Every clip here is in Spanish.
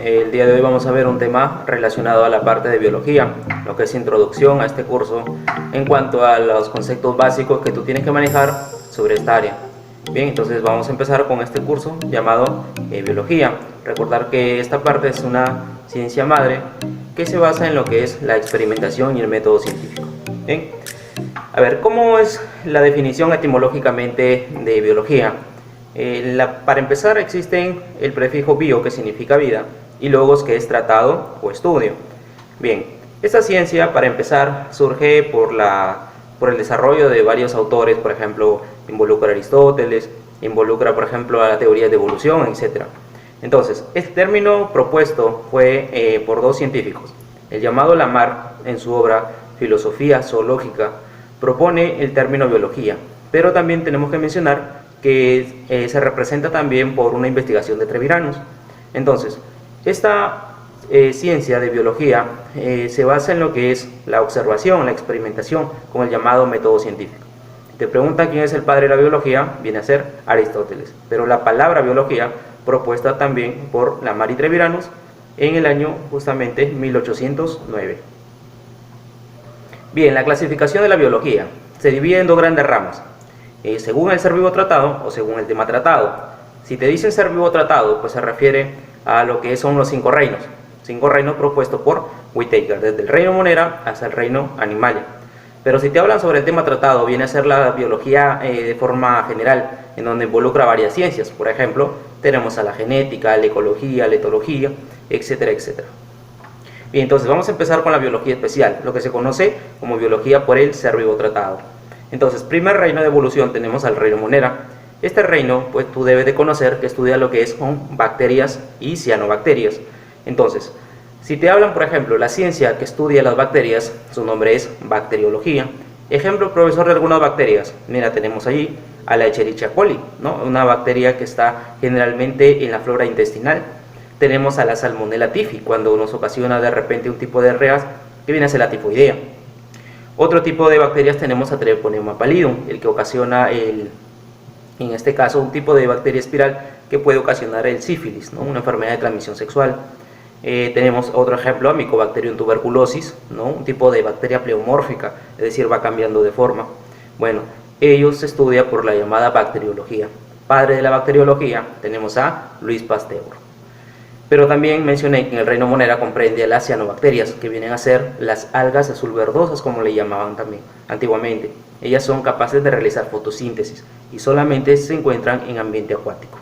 El día de hoy vamos a ver un tema relacionado a la parte de biología, lo que es introducción a este curso en cuanto a los conceptos básicos que tú tienes que manejar sobre esta área. Bien, entonces vamos a empezar con este curso llamado biología. Recordar que esta parte es una ciencia madre que se basa en lo que es la experimentación y el método científico. Bien, a ver, ¿cómo es la definición etimológicamente de biología? Para empezar, existen el prefijo bio, que significa vida, y logos, que es tratado o estudio. Bien, esta ciencia, para empezar, surge por el desarrollo de varios autores. Por ejemplo, involucra a Aristóteles, involucra, por ejemplo, a la teoría de evolución, etc. Entonces, este término propuesto fue por dos científicos. El llamado Lamarck, en su obra Filosofía Zoológica, propone el término biología, pero también tenemos que mencionar que se representa también por una investigación de Treviranos. Entonces, esta ciencia de biología se basa en lo que es la observación, la experimentación, con el llamado método científico. Te preguntan quién es el padre de la biología, viene a ser Aristóteles, pero la palabra biología, propuesta también por Lamarck y Treviranos en el año justamente 1809. Bien, la clasificación de la biología se divide en dos grandes ramas, según el ser vivo tratado o según el tema tratado. Si te dicen ser vivo tratado, pues se refiere a lo que son los cinco reinos propuestos por Whittaker, desde el reino Monera hasta el reino Animalia. Pero si te hablan sobre el tema tratado, viene a ser la biología de forma general, en donde involucra varias ciencias. Por ejemplo, tenemos a la genética, la ecología, la etología, etcétera, etcétera. Bien, entonces vamos a empezar con la biología especial, lo que se conoce como biología por el ser vivo tratado. Entonces, primer reino de evolución tenemos al reino Monera. Este reino, pues tú debes de conocer que estudia lo que son bacterias y cianobacterias. Entonces, si te hablan, por ejemplo, la ciencia que estudia las bacterias, su nombre es bacteriología. Ejemplo, profesor, de algunas bacterias. Mira, tenemos allí a la Escherichia coli, ¿no? Una bacteria que está generalmente en la flora intestinal. Tenemos a la Salmonella typhi, cuando nos ocasiona de repente un tipo de diarreas que viene a ser la tifoidea. Otro tipo de bacterias tenemos a Treponema pallidum, el que ocasiona en este caso un tipo de bacteria espiral que puede ocasionar el sífilis, ¿no? Una enfermedad de transmisión sexual. Tenemos otro ejemplo, a Mycobacterium tuberculosis, ¿no? Un tipo de bacteria pleomórfica, es decir, va cambiando de forma. Bueno, ellos se estudia por la llamada bacteriología. Padre de la bacteriología tenemos a Luis Pasteur. Pero también mencioné que en el reino Monera comprende a las cianobacterias, que vienen a ser las algas azul verdosas, como le llamaban también antiguamente. Ellas son capaces de realizar fotosíntesis y solamente se encuentran en ambiente acuático.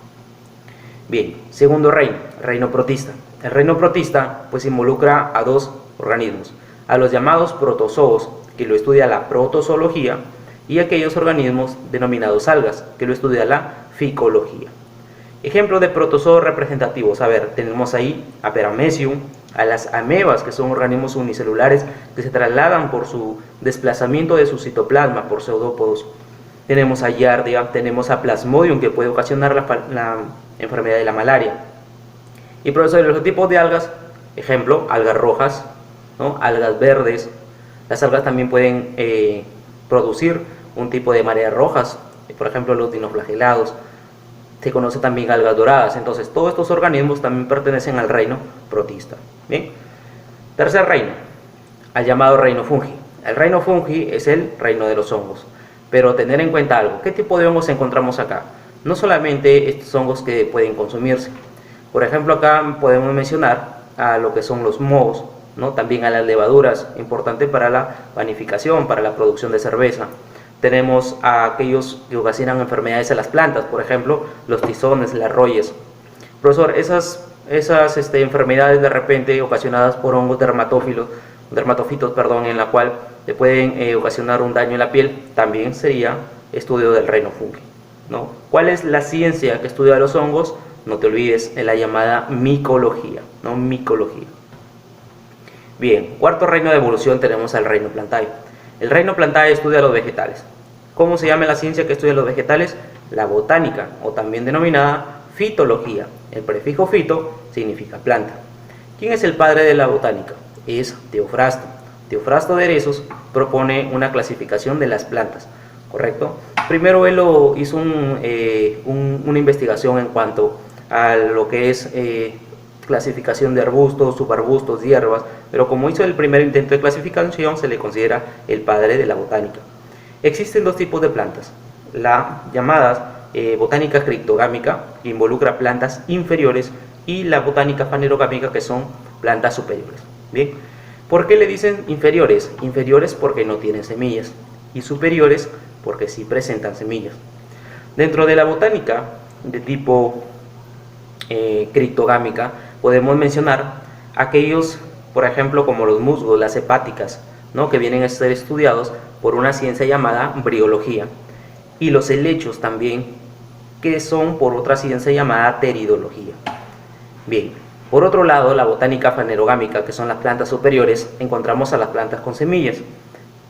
Bien, segundo reino, reino protista. El reino protista pues involucra a dos organismos, a los llamados protozoos, que lo estudia la protozoología, y aquellos organismos denominados algas, que lo estudia la ficología. Ejemplos de protozoos representativos, a ver, tenemos ahí a Paramecium, a las amebas, que son organismos unicelulares que se trasladan por su desplazamiento de su citoplasma por pseudópodos. Tenemos a Giardia, tenemos a Plasmodium, que puede ocasionar la enfermedad de la malaria. Y profesor, los tipos de algas, ejemplo, algas rojas, ¿no? Algas verdes. Las algas también pueden producir un tipo de mareas rojas, por ejemplo, los dinoflagelados. Se conoce también algas doradas. Entonces, todos estos organismos también pertenecen al reino protista. Bien. Tercer reino, al llamado reino fungi. El reino fungi es el reino de los hongos. Pero tener en cuenta algo, ¿qué tipo de hongos encontramos acá? No solamente estos hongos que pueden consumirse. Por ejemplo, acá podemos mencionar a lo que son los mohos, ¿no? También a las levaduras, importante para la panificación, para la producción de cerveza. Tenemos a aquellos que ocasionan enfermedades a las plantas, por ejemplo, los tizones, las royes. Profesor, esas enfermedades de repente ocasionadas por hongos dermatofitos, en la cual le pueden ocasionar un daño en la piel, también sería estudio del reino fungi, ¿no? ¿Cuál es la ciencia que estudia los hongos? No te olvides, en la llamada micología, ¿no? Micología. Bien, cuarto reino de evolución tenemos al reino Plantae. El reino Plantae estudia los vegetales. ¿Cómo se llama la ciencia que estudia los vegetales? La botánica, o también denominada fitología. El prefijo fito significa planta. ¿Quién es el padre de la botánica? Es Teofrasto. Teofrasto de Eresos propone una clasificación de las plantas, ¿correcto? Primero él hizo una investigación en cuanto a lo que es clasificación de arbustos, subarbustos, hierbas, pero como hizo el primer intento de clasificación, se le considera el padre de la botánica. Existen dos tipos de plantas, la llamada botánica criptogámica, que involucra plantas inferiores, y la botánica fanerogámica, que son plantas superiores. Bien, ¿por qué le dicen inferiores? Inferiores porque no tienen semillas, y superiores porque sí presentan semillas. Dentro de la botánica de tipo criptogámica podemos mencionar aquellos, por ejemplo, como los musgos, las hepáticas, ¿no?, que vienen a ser estudiados por una ciencia llamada briología, y los helechos también, que son por otra ciencia llamada teridología. Bien, por otro lado, la botánica fanerogámica, que son las plantas superiores, encontramos a las plantas con semillas,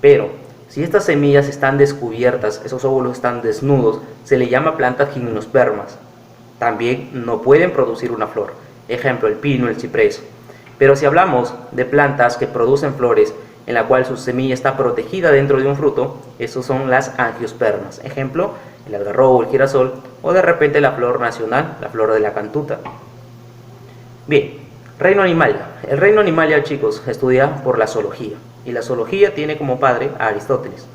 pero si estas semillas están descubiertas, esos óvulos están desnudos, se le llama plantas gimnospermas. También no pueden producir una flor, ejemplo el pino, el ciprés. Pero si hablamos de plantas que producen flores, en la cual su semilla está protegida dentro de un fruto, esos son las angiospermas, ejemplo el algarrobo, el girasol, o de repente la flor nacional, la flor de la cantuta. Bien, reino animal. El reino animal, chicos, estudia por la zoología, y la zoología tiene como padre a Aristóteles.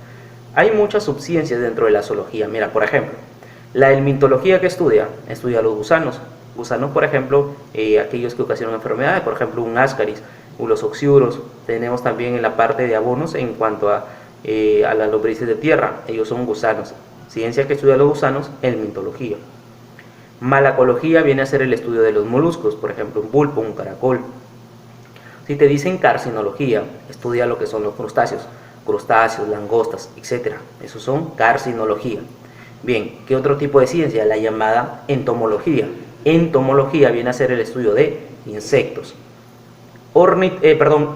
Hay muchas subciencias dentro de la zoología. Mira, por ejemplo, la helmintología, que estudia los gusanos. Gusanos, por ejemplo, aquellos que ocasionan enfermedades, por ejemplo un ascaris, los oxiuros. Tenemos también en la parte de abonos en cuanto a las lombrices de tierra, ellos son gusanos. Ciencia que estudia los gusanos, helmintología. Malacología viene a ser el estudio de los moluscos, por ejemplo un pulpo, un caracol. Si te dicen carcinología, estudia lo que son los crustáceos, langostas, etc. Esos son carcinología. Bien, ¿qué otro tipo de ciencia? La llamada entomología. Entomología viene a ser el estudio de insectos.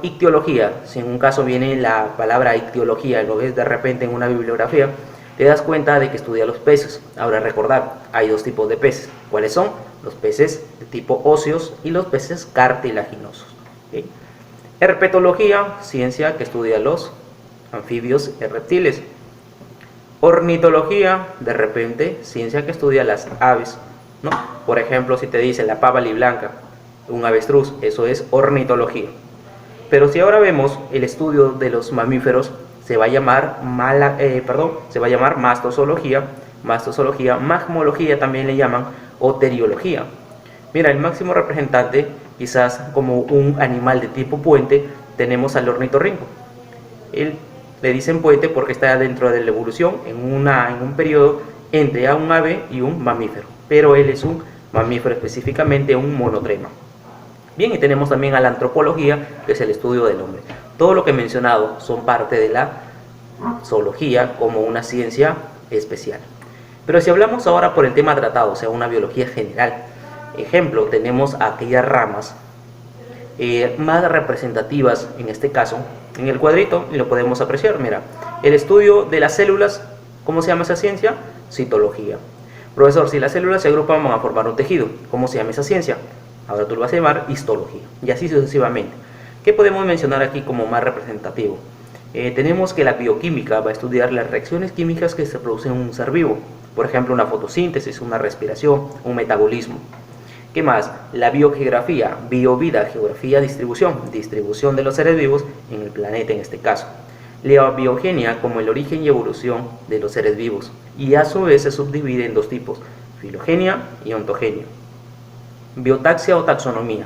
Ictiología, si en un caso viene la palabra ictiología, lo ves de repente en una bibliografía, te das cuenta de que estudia los peces. Ahora recordar, hay dos tipos de peces. ¿Cuáles son? Los peces de tipo óseos y los peces cartilaginosos. ¿Okay? Herpetología, ciencia que estudia los anfibios y reptiles. Ornitología, de repente, ciencia que estudia las aves, ¿no? Por ejemplo, si te dice la pava liblanca, un avestruz, eso es ornitología. Pero si ahora vemos el estudio de los mamíferos, se va a llamar mastozoología, magmología también le llaman, o teriología. Mira, el máximo representante, quizás como un animal de tipo puente, tenemos al ornitorrinco. Él le dicen puente porque está dentro de la evolución en un periodo entre un ave y un mamífero, pero él es un mamífero, específicamente un monotrema. Bien, y tenemos también a la antropología, que es el estudio del hombre. Todo lo que he mencionado son parte de la zoología como una ciencia especial. Pero si hablamos ahora por el tema tratado, o sea, una biología general, ejemplo, tenemos aquellas ramas más representativas, en este caso, en el cuadrito, y lo podemos apreciar. Mira, el estudio de las células, ¿cómo se llama esa ciencia? Citología. Profesor, si las células se agrupan van a formar un tejido, ¿cómo se llama esa ciencia? Ahora tú lo vas a llamar histología, y así sucesivamente. ¿Qué podemos mencionar aquí como más representativo? Tenemos que la bioquímica va a estudiar las reacciones químicas que se producen en un ser vivo, por ejemplo una fotosíntesis, una respiración, un metabolismo. ¿Qué más? La biogeografía, biovida, geografía, distribución de los seres vivos en el planeta en este caso. La biogenia como el origen y evolución de los seres vivos, y a su vez se subdivide en dos tipos, filogenia y ontogenia. Biotaxia o taxonomía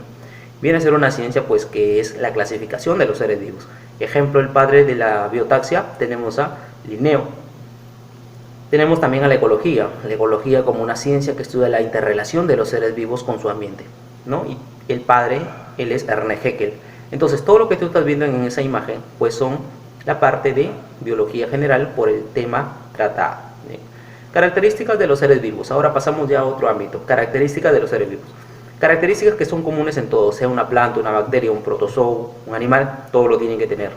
viene a ser una ciencia pues que es la clasificación de los seres vivos. Ejemplo, el padre de la biotaxia tenemos a Linneo. Tenemos también a la ecología como una ciencia que estudia la interrelación de los seres vivos con su ambiente, ¿no? Y el padre, él es Ernest Haeckel. Entonces todo lo que tú estás viendo en esa imagen pues son la parte de biología general por el tema tratado. Características de los seres vivos. Ahora pasamos ya a otro ámbito, características de los seres vivos. Características que son comunes en todos, sea una planta, una bacteria, un protozoo, un animal, todo lo tienen que tener.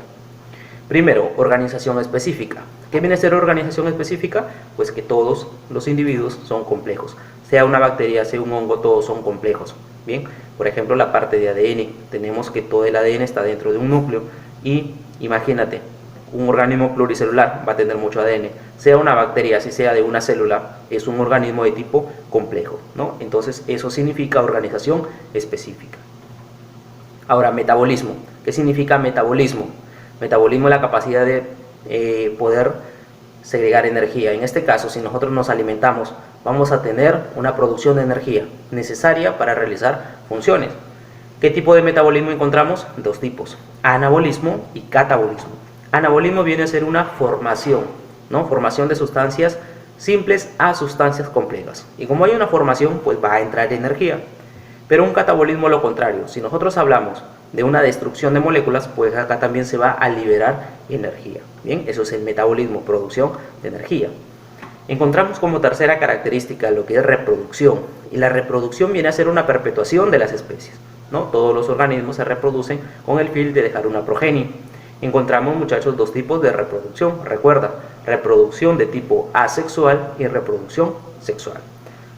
Primero, organización específica. ¿Qué viene a ser organización específica? Pues que todos los individuos son complejos. Sea una bacteria, sea un hongo, todos son complejos. Bien, por ejemplo, la parte de ADN. Tenemos que todo el ADN está dentro de un núcleo y imagínate, un organismo pluricelular va a tener mucho ADN. Sea una bacteria, si sea de una célula, es un organismo de tipo complejo, ¿no? Entonces, eso significa organización específica. Ahora, metabolismo. ¿Qué significa metabolismo? Metabolismo es la capacidad de poder segregar energía. En este caso, si nosotros nos alimentamos, vamos a tener una producción de energía necesaria para realizar funciones. ¿Qué tipo de metabolismo encontramos? Dos tipos, anabolismo y catabolismo. Anabolismo viene a ser una formación, ¿no? Formación de sustancias simples a sustancias complejas. Y como hay una formación, pues va a entrar energía. Pero un catabolismo lo contrario. Si nosotros hablamos de una destrucción de moléculas, pues acá también se va a liberar energía. Bien, eso es el metabolismo, producción de energía. Encontramos como tercera característica lo que es reproducción. Y la reproducción viene a ser una perpetuación de las especies, ¿no? Todos los organismos se reproducen con el fin de dejar una progenie. Encontramos, muchachos, dos tipos de reproducción. Recuerda, reproducción de tipo asexual y reproducción sexual.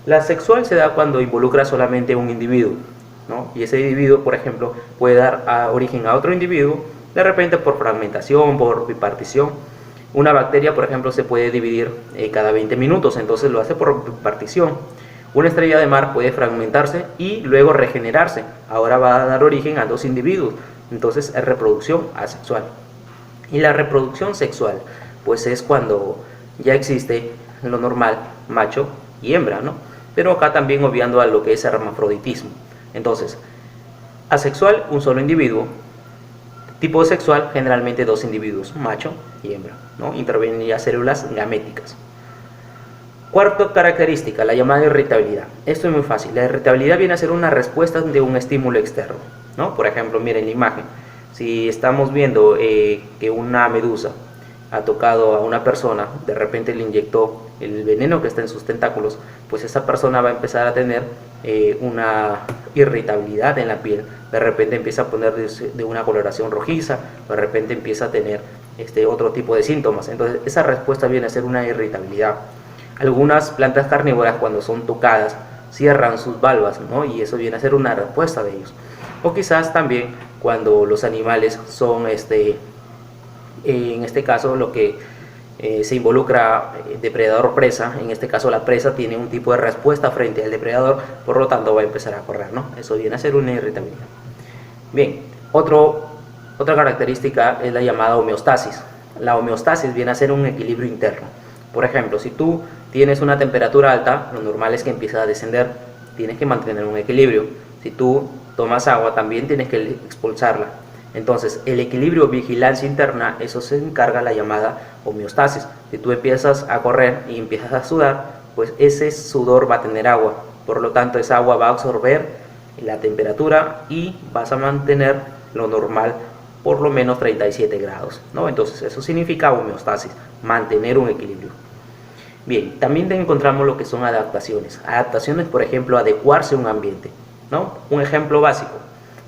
La sexual se da cuando involucra solamente un individuo, ¿no? Y ese individuo, por ejemplo, puede dar origen a otro individuo, de repente por fragmentación, por bipartición. Una bacteria, por ejemplo, se puede dividir cada 20 minutos, entonces lo hace por bipartición. Una estrella de mar puede fragmentarse y luego regenerarse. Ahora va a dar origen a dos individuos, entonces es reproducción asexual. Y la reproducción sexual, pues es cuando ya existe lo normal, macho y hembra, ¿no? Pero acá también obviando a lo que es hermafroditismo. Entonces, asexual, un solo individuo. Tipo sexual, generalmente dos individuos, macho y hembra, ¿no? Intervienen ya células gaméticas. Cuarta característica, la llamada irritabilidad. Esto es muy fácil. La irritabilidad viene a ser una respuesta de un estímulo externo, ¿no? Por ejemplo, miren la imagen. Si estamos viendo que una medusa ha tocado a una persona, de repente le inyectó el veneno que está en sus tentáculos, pues esa persona va a empezar a tener una irritabilidad en la piel. De repente empieza a poner de una coloración rojiza, de repente empieza a tener otro tipo de síntomas. Entonces esa respuesta viene a ser una irritabilidad. Algunas plantas carnívoras, cuando son tocadas, cierran sus valvas, ¿no? Y eso viene a ser una respuesta de ellos. O quizás también cuando los animales son, en este caso, lo que se involucra depredador-presa. En este caso la presa tiene un tipo de respuesta frente al depredador, por lo tanto va a empezar a correr, ¿no? Eso viene a ser una irritabilidad. Bien, otra característica es la llamada homeostasis. La homeostasis viene a ser un equilibrio interno. Por ejemplo, si tú tienes una temperatura alta, lo normal es que empiece a descender, tienes que mantener un equilibrio. Si tú tomas agua, también tienes que expulsarla. Entonces, el equilibrio, vigilancia interna, eso se encarga la llamada homeostasis. Si tú empiezas a correr y empiezas a sudar, pues ese sudor va a tener agua. Por lo tanto, esa agua va a absorber la temperatura y vas a mantener lo normal por lo menos 37 grados, ¿no? Entonces, eso significa homeostasis, mantener un equilibrio. Bien, también encontramos lo que son adaptaciones. Adaptaciones, por ejemplo, adecuarse a un ambiente, ¿no? Un ejemplo básico.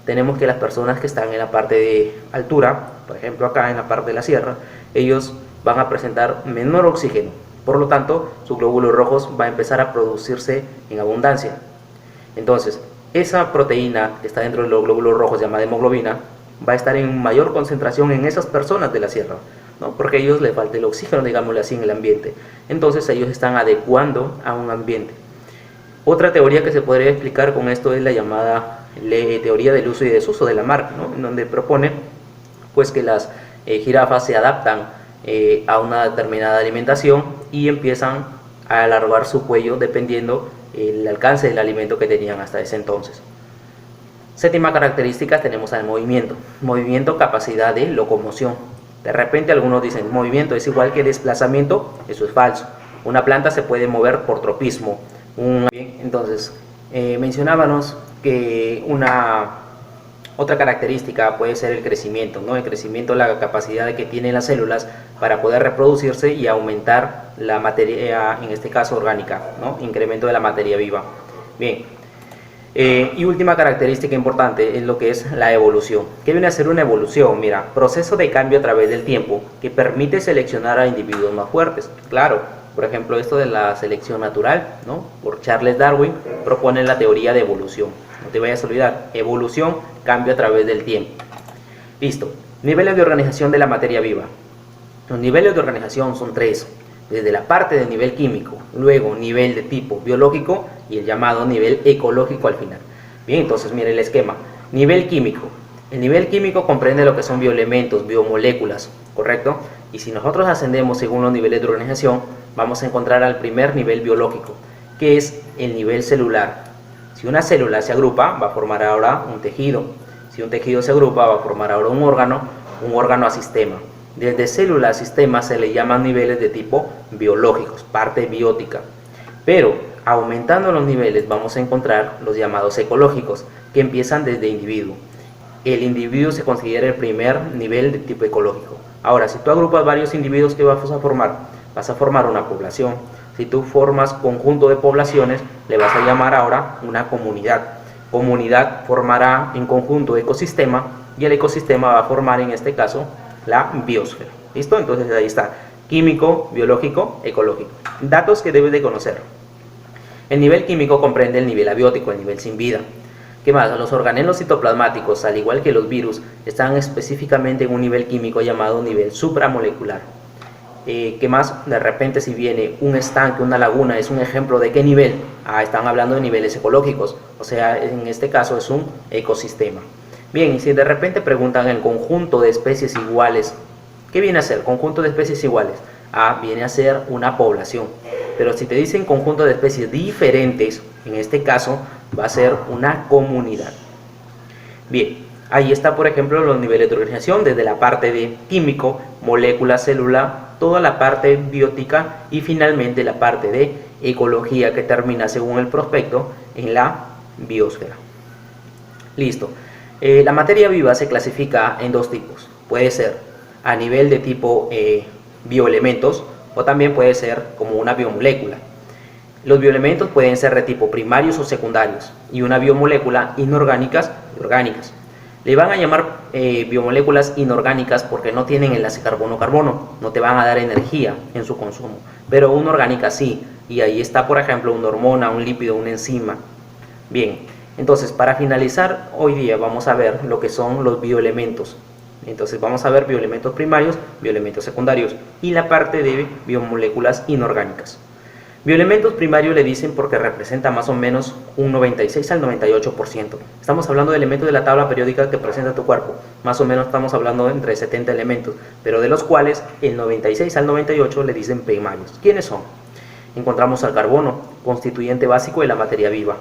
Tenemos que las personas que están en la parte de altura, por ejemplo acá en la parte de la sierra, ellos van a presentar menor oxígeno. Por lo tanto, sus glóbulos rojos va a empezar a producirse en abundancia. Entonces, esa proteína que está dentro de los glóbulos rojos, llamada hemoglobina, va a estar en mayor concentración en esas personas de la sierra, ¿no? Porque a ellos les falta el oxígeno, digámosle así, en el ambiente. Entonces, ellos están adecuando a un ambiente. Otra teoría que se podría explicar con esto es la llamada teoría del uso y desuso de Lamarck, ¿no? En donde propone pues que las jirafas se adaptan a una determinada alimentación y empiezan a alargar su cuello dependiendo el alcance del alimento que tenían hasta ese entonces. Séptima característica, tenemos al movimiento. Movimiento, capacidad de locomoción. De repente algunos dicen movimiento es igual que desplazamiento. Eso es falso. Una planta se puede mover por tropismo. Entonces, mencionábamos que otra característica puede ser el crecimiento, ¿no? El crecimiento, la capacidad que tienen las células para poder reproducirse y aumentar la materia, en este caso orgánica, ¿no? Incremento de la materia viva. Bien. Y última característica importante es lo que es la evolución. ¿Qué viene a ser una evolución? Mira, proceso de cambio a través del tiempo que permite seleccionar a individuos más fuertes. Claro, por ejemplo, esto de la selección natural, ¿no? Por Charles Darwin, propone la teoría de evolución. No te vayas a olvidar, evolución, cambio a través del tiempo. Listo. Niveles de organización de la materia viva. Los niveles de organización son tres. Desde la parte del nivel químico, luego nivel de tipo biológico y el llamado nivel ecológico al final. Bien, entonces mire el esquema. Nivel químico. El nivel químico comprende lo que son bioelementos, biomoléculas, ¿correcto? Y si nosotros ascendemos según los niveles de organización, vamos a encontrar al primer nivel biológico, que es el nivel celular. Si una célula se agrupa, va a formar ahora un tejido. Si un tejido se agrupa, va a formar ahora un órgano a sistema. Desde célula a sistema se le llaman niveles de tipo biológicos, parte biótica. Pero aumentando los niveles vamos a encontrar los llamados ecológicos, que empiezan desde individuo. El individuo se considera el primer nivel de tipo ecológico. Ahora, si tú agrupas varios individuos, ¿qué vas a formar? Vas a formar una población. Si tú formas conjunto de poblaciones, le vas a llamar ahora una comunidad. Comunidad formará en conjunto ecosistema y el ecosistema va a formar en este caso la biosfera. ¿Listo? Entonces ahí está, químico, biológico, ecológico. Datos que debes de conocer. El nivel químico comprende el nivel abiótico, el nivel sin vida. ¿Qué más? Los organelos citoplasmáticos, al igual que los virus, están específicamente en un nivel químico llamado nivel supramolecular. ¿Qué más? De repente si viene un estanque, una laguna, es un ejemplo de qué nivel. Están hablando de niveles ecológicos, o sea, en este caso es un ecosistema. Bien, y si de repente preguntan el conjunto de especies iguales, ¿qué viene a ser? Conjunto de especies iguales. Viene a ser una población. Pero si te dicen conjunto de especies diferentes, en este caso va a ser una comunidad. Bien, ahí está por ejemplo los niveles de organización, desde la parte de químico, molécula, célula, toda la parte biótica y finalmente la parte de ecología que termina según el prospecto en la biosfera. Listo. La materia viva se clasifica en dos tipos. Puede ser a nivel de tipo bioelementos o también puede ser como una biomolécula. Los bioelementos pueden ser de tipo primarios o secundarios y una biomolécula inorgánicas y orgánicas. Le van a llamar biomoléculas inorgánicas porque no tienen enlace carbono-carbono, no te van a dar energía en su consumo, pero una orgánica sí, y ahí está por ejemplo una hormona, un lípido, una enzima. Bien, entonces para finalizar hoy día vamos a ver lo que son los bioelementos. Entonces vamos a ver bioelementos primarios, bioelementos secundarios y la parte de biomoléculas inorgánicas. Bioelementos primarios le dicen porque representa más o menos un 96 al 98%. Estamos hablando de elementos de la tabla periódica que presenta tu cuerpo. Más o menos estamos hablando de entre 70 elementos, pero de los cuales el 96 al 98 le dicen primarios. ¿Quiénes son? Encontramos al carbono, constituyente básico de la materia viva.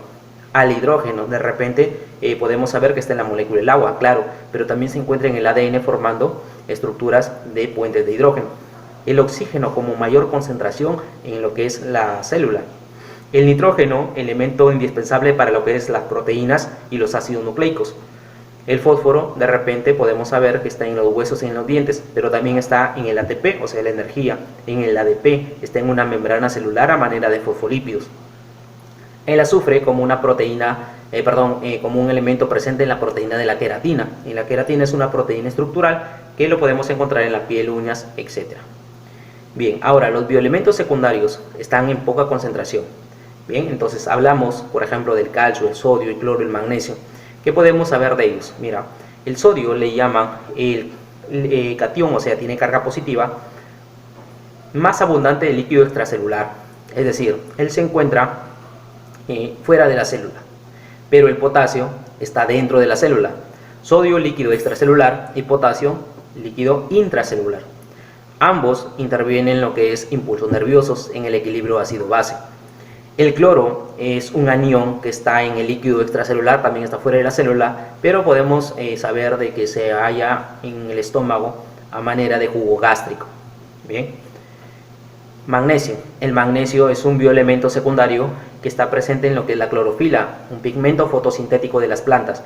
Al hidrógeno, de repente podemos saber que está en la molécula del agua, claro, pero también se encuentra en el ADN formando estructuras de puentes de hidrógeno. El oxígeno como mayor concentración en lo que es la célula. El nitrógeno, elemento indispensable para lo que es las proteínas y los ácidos nucleicos. El fósforo, de repente podemos saber que está en los huesos y en los dientes, pero también está en el ATP, o sea la energía. En el ADP está en una membrana celular a manera de fosfolípidos. El azufre como una proteína, como un elemento presente en la proteína de la queratina. Y la queratina es una proteína estructural que lo podemos encontrar en la piel, uñas, etc. Bien, ahora los bioelementos secundarios están en poca concentración. Bien, entonces hablamos, por ejemplo, del calcio, el sodio, el cloro, el magnesio. ¿Qué podemos saber de ellos? Mira, el sodio le llaman el catión, o sea, tiene carga positiva, más abundante del líquido extracelular. Es decir, él se encuentra fuera de la célula, pero el potasio está dentro de la célula. Sodio líquido extracelular y potasio líquido intracelular. Ambos intervienen en lo que es impulsos nerviosos en el equilibrio ácido-base. El cloro es un anión que está en el líquido extracelular, también está fuera de la célula, pero podemos saber de que se halla en el estómago a manera de jugo gástrico. Bien. Magnesio. El magnesio es un bioelemento secundario que está presente en lo que es la clorofila, un pigmento fotosintético de las plantas.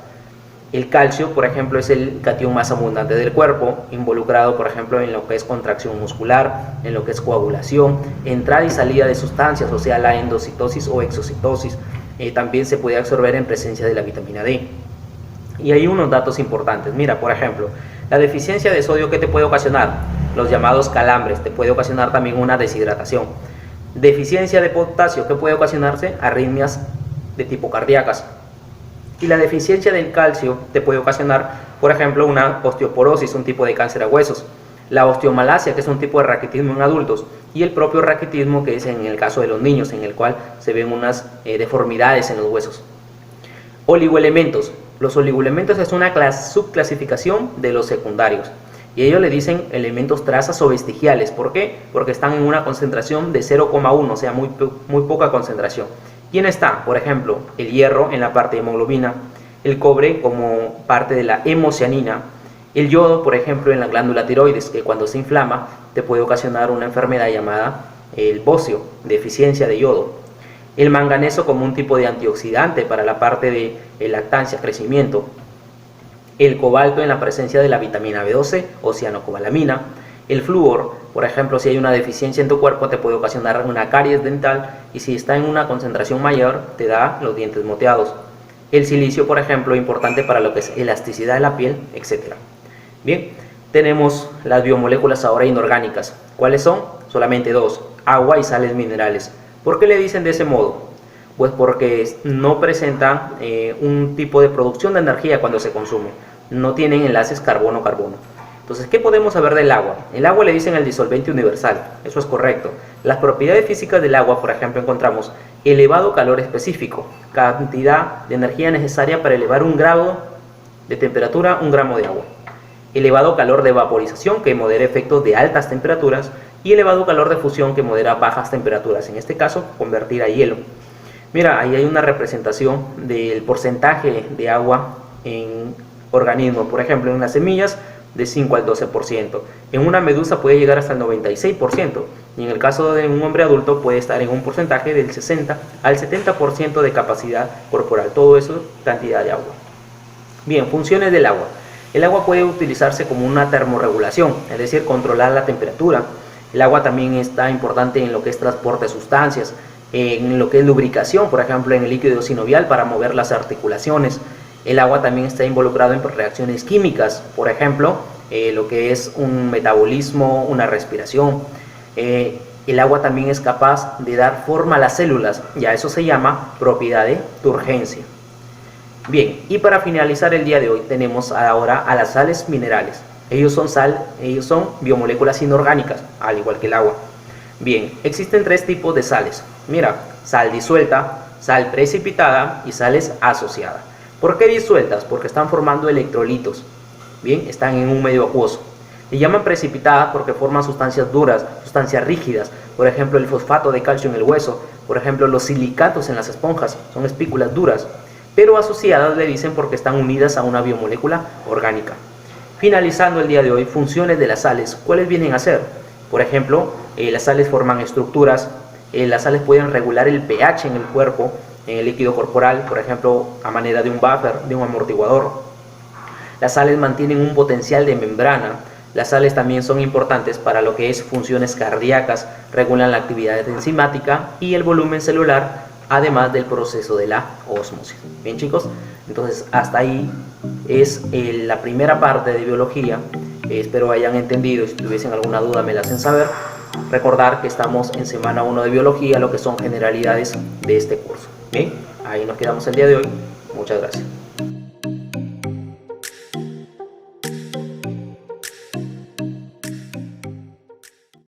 El calcio, por ejemplo, es el catión más abundante del cuerpo, involucrado, por ejemplo, en lo que es contracción muscular, en lo que es coagulación, entrada y salida de sustancias, o sea, la endocitosis o exocitosis. También se puede absorber en presencia de la vitamina D. Y hay unos datos importantes. Mira, por ejemplo, la deficiencia de sodio, ¿qué te puede ocasionar? Los llamados calambres, te puede ocasionar también una deshidratación. Deficiencia de potasio, ¿qué puede ocasionarse? Arritmias de tipo cardíacas. Y la deficiencia del calcio te puede ocasionar, por ejemplo, una osteoporosis, un tipo de cáncer a huesos. La osteomalacia, que es un tipo de raquitismo en adultos. Y el propio raquitismo, que es en el caso de los niños, en el cual se ven unas deformidades en los huesos. Oligoelementos. Los oligoelementos es una subclasificación de los secundarios. Y ellos le dicen elementos trazas o vestigiales. ¿Por qué? Porque están en una concentración de 0,1, o sea, muy poca concentración. ¿Quién está? Por ejemplo, el hierro en la parte de hemoglobina, el cobre como parte de la hemocianina, el yodo, por ejemplo, en la glándula tiroides, que cuando se inflama te puede ocasionar una enfermedad llamada el bocio, deficiencia de yodo. El manganeso como un tipo de antioxidante para la parte de lactancia, crecimiento. El cobalto en la presencia de la vitamina B12 o cianocobalamina. El flúor, por ejemplo, si hay una deficiencia en tu cuerpo te puede ocasionar una caries dental y si está en una concentración mayor te da los dientes moteados. El silicio, por ejemplo, importante para lo que es elasticidad de la piel, etc. Bien, tenemos las biomoléculas ahora inorgánicas. ¿Cuáles son? Solamente dos, agua y sales minerales. ¿Por qué le dicen de ese modo? Pues porque no presentan un tipo de producción de energía cuando se consume. No tienen enlaces carbono-carbono. Entonces, ¿qué podemos saber del agua? El agua le dicen el disolvente universal. Eso es correcto. Las propiedades físicas del agua, por ejemplo, encontramos elevado calor específico, cantidad de energía necesaria para elevar un grado de temperatura, un gramo de agua. Elevado calor de vaporización que modera efectos de altas temperaturas y elevado calor de fusión que modera bajas temperaturas. En este caso, convertir a hielo. Mira, ahí hay una representación del porcentaje de agua en organismos. Por ejemplo, en las semillas de 5 al 12%. En una medusa puede llegar hasta el 96%. Y en el caso de un hombre adulto puede estar en un porcentaje del 60 al 70% de capacidad corporal. Todo eso cantidad de agua. Bien, funciones del agua. El agua puede utilizarse como una termorregulación, es decir, controlar la temperatura. El agua también está importante en lo que es transporte de sustancias, en lo que es lubricación, por ejemplo en el líquido sinovial para mover las articulaciones. El agua también está involucrado en reacciones químicas, por ejemplo lo que es un metabolismo, una respiración. El agua también es capaz de dar forma a las células, y a eso se llama propiedad de turgencia. Bien, y para finalizar el día de hoy tenemos ahora a las sales minerales. Ellos son biomoléculas inorgánicas, al igual que el agua. Bien, existen tres tipos de sales. Mira, sal disuelta, sal precipitada y sales asociadas. ¿Por qué disueltas? Porque están formando electrolitos. Bien, están en un medio acuoso. Le llaman precipitadas porque forman sustancias duras, sustancias rígidas. Por ejemplo, el fosfato de calcio en el hueso. Por ejemplo, los silicatos en las esponjas. Son espículas duras. Pero asociadas le dicen porque están unidas a una biomolécula orgánica. Finalizando el día de hoy, funciones de las sales. ¿Cuáles vienen a ser? Por ejemplo, las sales forman estructuras. Las sales pueden regular el pH en el cuerpo, en el líquido corporal, por ejemplo, a manera de un buffer, de un amortiguador. Las sales mantienen un potencial de membrana. Las sales también son importantes para lo que es funciones cardíacas, regulan la actividad enzimática y el volumen celular, además del proceso de la ósmosis. Bien, chicos, entonces hasta ahí es la primera parte de biología. Espero hayan entendido. Si tuviesen alguna duda me la hacen saber. Recordar que estamos en semana 1 de biología, lo que son generalidades de este curso. Bien, ahí nos quedamos el día de hoy. Muchas gracias.